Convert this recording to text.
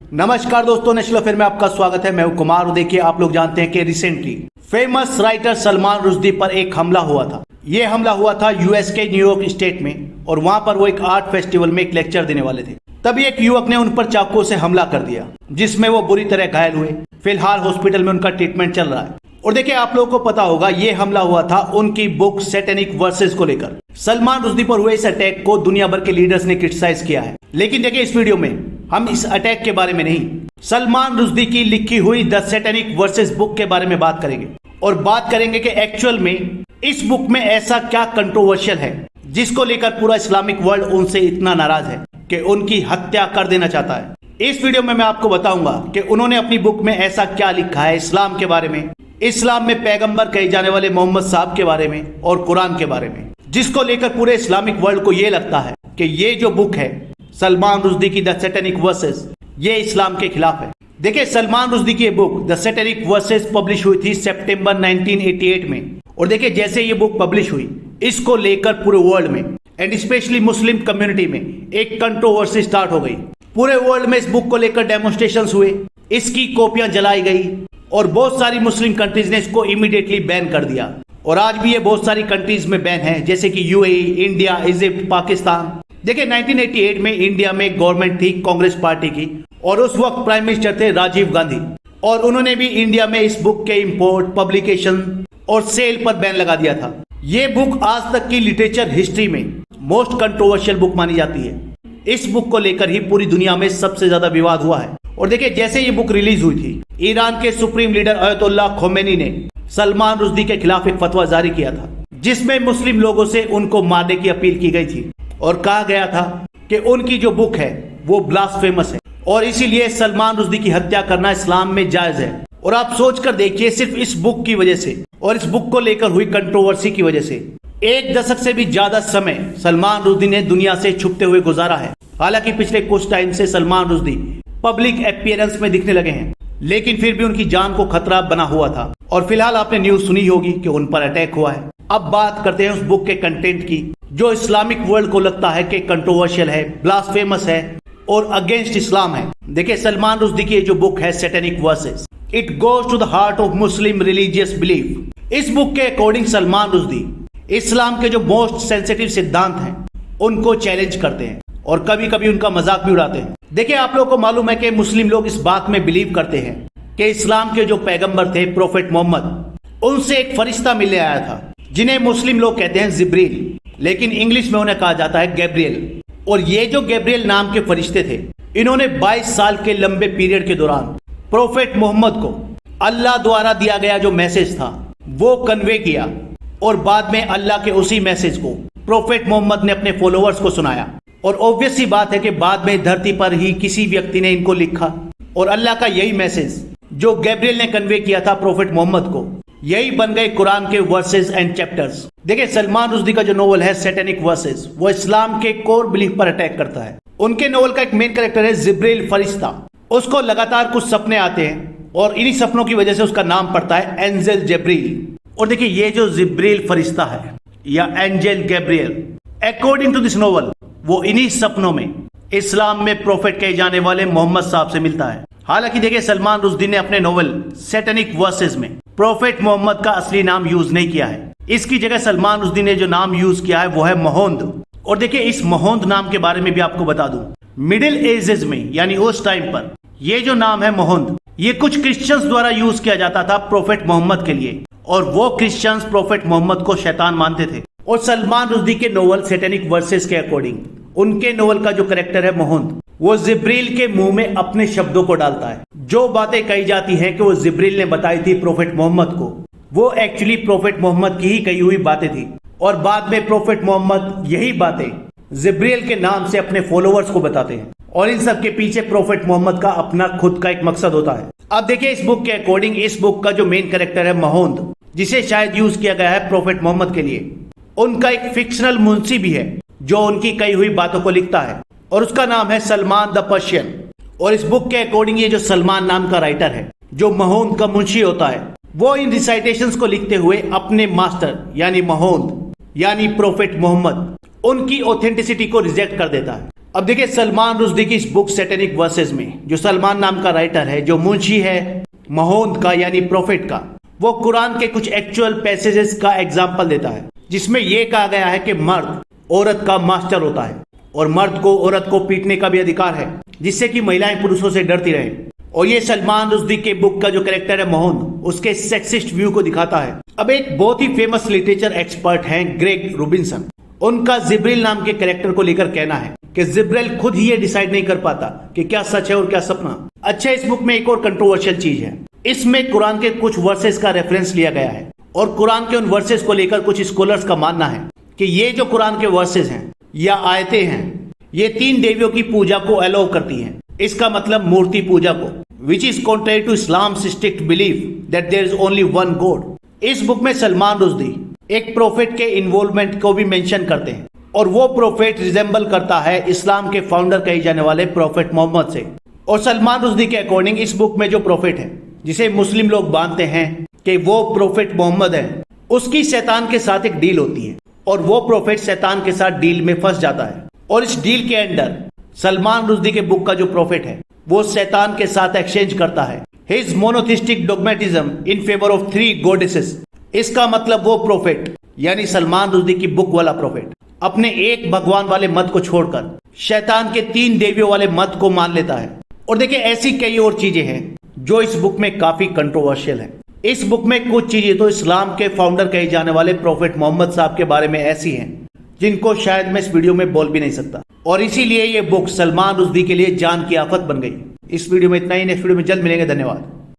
नमस्कार दोस्तों, national affair में आपका स्वागत है। मैं हूं कुमार। और देखिए, आप लोग जानते हैं कि recently famous writer Salman Rushdie पर एक हमला हुआ था। यह हमला हुआ था यूएस के न्यूयॉर्क स्टेट में, और वहां पर वो एक आर्ट फेस्टिवल में एक लेक्चर देने वाले थे। तभी एक युवक ने उन पर चाकू से हमला कर दिया, जिसमें वो बुरी तरह घायल हुए। फिलहाल हॉस्पिटल में उनका ट्रीटमेंट चल रहा है। और देखिए, आप लोगों को पता होगा, ये हमला हुआ था उनकी बुक सैटेनिक वर्सेस को लेकर। सलमान रुश्दी पर हुए इस अटैक को दुनिया भर के लीडर्स ने क्रिटिसाइज किया है। लेकिन देखिए, इस वीडियो में हम इस अटैक के बारे में नहीं, सलमान रुश्दी की लिखी हुई द सैटेनिक वर्सेस बुक के बारे में बात करेंगे। और बात करेंगे कि एक्चुअल में इस बुक में ऐसा क्या कंट्रोवर्शियल है जिसको लेकर पूरा इस्लामिक वर्ल्ड उनसे इतना नाराज है कि उनकी हत्या कर देना चाहता है। इस वीडियो में मैं आपको बताऊंगा कि उन्होंने अपनी बुक में ऐसा क्या लिखा है इस्लाम के बारे में, इस्लाम में पैगंबर कहे जाने वाले मोहम्मद साहब के बारे में और कुरान के बारे में, जिसको लेकर पूरे इस्लामिक वर्ल्ड को यह लगता है कि ये जो बुक है सलमान रुश्दी की द सैटेनिक वर्सेस, ये इस्लाम के खिलाफ है। देखिए, सलमान रुश्दी की book the satanic versus publish हुई थी सितंबर 1988 में। और देखिए, जैसे ये बुक पब्लिश हुई, इसको लेकर पूरे वर्ल्ड में एंड स्पेशली मुस्लिम कम्युनिटी में एक कंट्रोवर्सी स्टार्ट हो गई। पूरे वर्ल्ड में इस बुक को लेकर डेमोन्स्ट्रेशंस हुए, इसकी कॉपियां जलाई गई, और बहुत सारी मुस्लिम कंट्रीज ने इसको इमीडिएटली बैन कर दिया। और आज भी ये बहुत सारी कंट्रीज में बैन है, जैसे कि यूएई, इंडिया, इजिप्ट, पाकिस्तान। देखिए, 1988 में इंडिया में गवर्नमेंट थी कांग्रेस पार्टी की, और उस वक्त प्राइम मिनिस्टर थे राजीव गांधी। और उन्होंने भी इंडिया में इस बुक के इंपोर्ट, पब्लिकेशन और सेल पर बैन लगा दिया था। ये बुक आज तक की लिटरेचर हिस्ट्री में मोस्ट कंट्रोवर्शियल बुक मानी जाती है। इस बुक को लेकर ही पूरी दुनिया में सबसे ज्यादा विवाद हुआ है। और देखिए, जैसे ये बुक रिलीज हुई थी, ईरान के सुप्रीम लीडर अयतुल्लाह खोमेनी ने सलमान रुश्दी के खिलाफ एक फतवा जारी किया था, जिसमें मुस्लिम लोगों से उनको मारने की अपील की गई थी। और कहा गया था कि उनकी जो बुक है वो ब्लास्फेमस है, और इसीलिए सलमान रुश्दी की हत्या करना इस्लाम में जायज है। और आप सोच कर देखिए, सिर्फ इस बुक की वजह से और इस बुक को लेकर हुई कंट्रोवर्सी की वजह से 1 दशक से भी ज्यादा समय सलमान रुश्दी ने दुनिया से छुपते हुए गुजारा है। हालांकि पिछले कुछ टाइम से सलमान रुश्दी पब्लिक अपीयरेंस में दिखने लगे हैं, लेकिन फिर भी उनकी जान को खतरा बना हुआ था। और फिलहाल आपने न्यूज सुनी होगी कि उन पर अटैक हुआ है। अब बात करते हैं उस बुक के कंटेंट की, जो इस्लामिक वर्ल्ड को लगता है कि कंट्रोवर्शियल है, ब्लास्फेमस है और अगेंस्ट इस्लाम है। देखिए, सलमान रुश्दी की जो बुक है Satanic Verses, it goes to the heart of Muslim religious belief. इस बुक के अकॉर्डिंग सलमान रुश्दी इस्लाम के जो मोस्ट सेंसिटिव सिद्धांत हैं उनको चैलेंज करते हैं, और कभी कभी उनका मजाक भी उड़ाते हैं। देखिए, आप लोगों को मालूम है कि मुस्लिम लोग इस बात में बिलीव करते हैं कि इस्लाम के जो पैगंबर थे प्रोफेट मोहम्मद, उनसे एक फरिश्ता मिलने आया था, जिन्हें मुस्लिम लोग कहते हैं जिब्रील, लेकिन इंग्लिश में उन्हें कहा जाता है गैब्रियल। और ये जो गैब्रियल नाम के फरिश्ते थे, इन्होंने 22 साल के लंबे पीरियड के दौरान प्रोफेट मोहम्मद को अल्लाह द्वारा दिया गया जो मैसेज था वो कन्वे किया, और बाद में अल्लाह के उसी मैसेज को प्रोफेट मोहम्मद ने अपने फॉलोअर्स को सुनाया। और ऑब्वियस सी बात है कि बाद में धरती पर ही किसी व्यक्ति ने इनको लिखा, और अल्लाह का यही मैसेज जो गैब्रियल ने कन्वे किया था प्रोफेट मोहम्मद को, यही बन गए कुरान के वर्सेस एंड चैप्टर्स। देखिए, सलमान रुश्दी का जो नोवेल है सैटेनिक वर्सेस, वो इस्लाम के कोर बिलीफ पर अटैक करता है। उनके नोवेल का एक मेन कैरेक्टर है जिब्रील फरिश्ता। उसको लगातार कुछ सपने आते हैं, और इन्हीं सपनों की वजह से उसका नाम पड़ता है एंजल जब्रील। और देखिए, ये जो जिब्रील फरिश्ता है या angel Gabriel, according to this novel, वो इन्हीं सपनों में इस्लाम में प्रोफेट कहे जाने वाले मोहम्मद साहब से मिलता है। हालांकि देखिए, सलमान रुश्दी ने अपने नोवेल सैटेनिक वर्सेस में प्रोफेट मोहम्मद का असली नाम यूज नहीं किया है। इसकी जगह सलमान रुश्दी ने जो नाम यूज किया है वो है मोहम्मद। और देखिए, इस मोहम्मद नाम के बारे में भी आपको बता दूं, मिडिल एजेस में यानी उस टाइम पर ये जो नाम है मोहम्मद, ये कुछ क्रिश्चियंस द्वारा यूज किया जाता था प्रोफेट मोहम्मद के लिए, और वो क्रिश्चियंस प्रोफेट मोहम्मद को शैतान मानते थे। और सलमान रुश्दी के नोवेल सैटेनिक वर्सेस के अकॉर्डिंग उनके नोवेल का जो कैरेक्टर है मोहम्मद, वो जिब्रील के मुंह में अपने शब्दों को डालता है। जो बातें कही जाती हैं कि वो जिब्रील ने बताई थी प्रोफेट मोहम्मद को, वो एक्चुअली प्रोफेट मोहम्मद की ही कही हुई बातें थी। और बाद में प्रोफेट मोहम्मद यही बातें जिब्रील के नाम से अपने फॉलोअर्स को बताते हैं, और इन सब के पीछे प्रोफेट मोहम्मद का अपना खुद का एक मकसद होता है। अब देखिए, इस बुक के अकॉर्डिंग इस बुक का जो मेन कैरेक्टर है मोहम्मद, जिसे शायद यूज किया गया है प्रोफेट मोहम्मद के लिए, उनका एक फिक्शनल मुंशी भी है जो उनकी कही हुई बातों को लिखता है, और उसका नाम है सलमान द पर्शियन। और इस बुक के अकॉर्डिंग ये जो सलमान नाम का राइटर है, जो मोहम्मद का मुंशी होता है, वो इन रिसाइटेशंस को लिखते हुए अपने मास्टर यानी मोहम्मद यानी प्रोफेट मोहम्मद, उनकी ऑथेंटिसिटी को रिजेक्ट कर देता है। अब देखिए सलमान रुश्दी की इस बुक सैटेनिक वर्सेस में जो सलमान नाम का राइटर है, जो मुंशी है महोद का यानी प्रोफेट का, वो कुरान के कुछ एक्चुअल पैसेजेस का एग्जाम्पल देता है जिसमें यह कहा गया है कि मर्द औरत का मास्टर होता है और मर्द को औरत को पीटने का भी अधिकार है, जिससे कि महिलाएं पुरुषों से डरती रहें। और ये सलमान रुश्दी के बुक का जो कैरेक्टर है मोहन, उसके सेक्सिस्ट व्यू को दिखाता है। अब एक बहुत ही फेमस लिटरेचर एक्सपर्ट हैं ग्रेग रूबिन्सन, उनका जिब्रिल नाम के कैरेक्टर को लेकर कहना है कि जिब्रिल खुद ही ये डिसाइड नहीं कर पाता कि क्या सच है और क्या सपना। अच्छा, इस बुक में एक और कंट्रोवर्शियल चीज है, इसमें कुरान के कुछ वर्सेस का रेफरेंस लिया गया है और कुरान के उन वर्सेस को लेकर कुछ स्कॉलर्स का मानना है कि ये जो कुरान के वर्सेस हैं या आयतें हैं, ये 3 देवियों की पूजा को अलाउ करती हैं। इसका मतलब मूर्ति पूजा को, विच इज कॉन्ट्रेरी टू इस्लाम strict belief that there is only one God. इस बुक में सलमान रुश्दी एक प्रोफेट के इन्वॉल्वमेंट को भी मेंशन करते हैं और वो प्रोफेट रिजेंबल करता है इस्लाम के फाउंडर कहे जाने वाले प्रोफेट मोहम्मद से। और सलमान रुश्दी के अकॉर्डिंग इस बुक में जो प्रोफेट है, जिसे मुस्लिम लोग मानते हैं कि वो प्रोफेट मोहम्मद है, उसकी शैतान के साथ एक डील होती है और वो प्रोफेट शैतान के साथ डील में फंस जाता है। और इस डील के अंदर सलमान रुश्दी के बुक का जो प्रोफेट है वो शैतान के साथ एक्सचेंज करता है his monotheistic dogmatism in favour of 3 goddesses. इसका मतलब वो प्रोफेट यानी सलमान रुश्दी की बुक वाला प्रोफेट अपने एक भगवान वाले मत को छोड़कर शैतान के 3 देवियों वाले मत को मान लेता है। और देखिए ऐसी कई और चीजें हैं जो इस बुक में काफी कंट्रोवर्शियल है। इस बुक में कुछ चीजें तो इस्लाम के फाउंडर कहे जाने वाले प्रोफेट मोहम्मद साहब के बारे में ऐसी हैं जिनको शायद मैं इस वीडियो में बोल भी नहीं सकता, और इसीलिए ये बुक सलमान रुश्दी के लिए जान की आफत बन गई। इस वीडियो में इतना ही, नेक्स्ट वीडियो में जल्द मिलेंगे। धन्यवाद।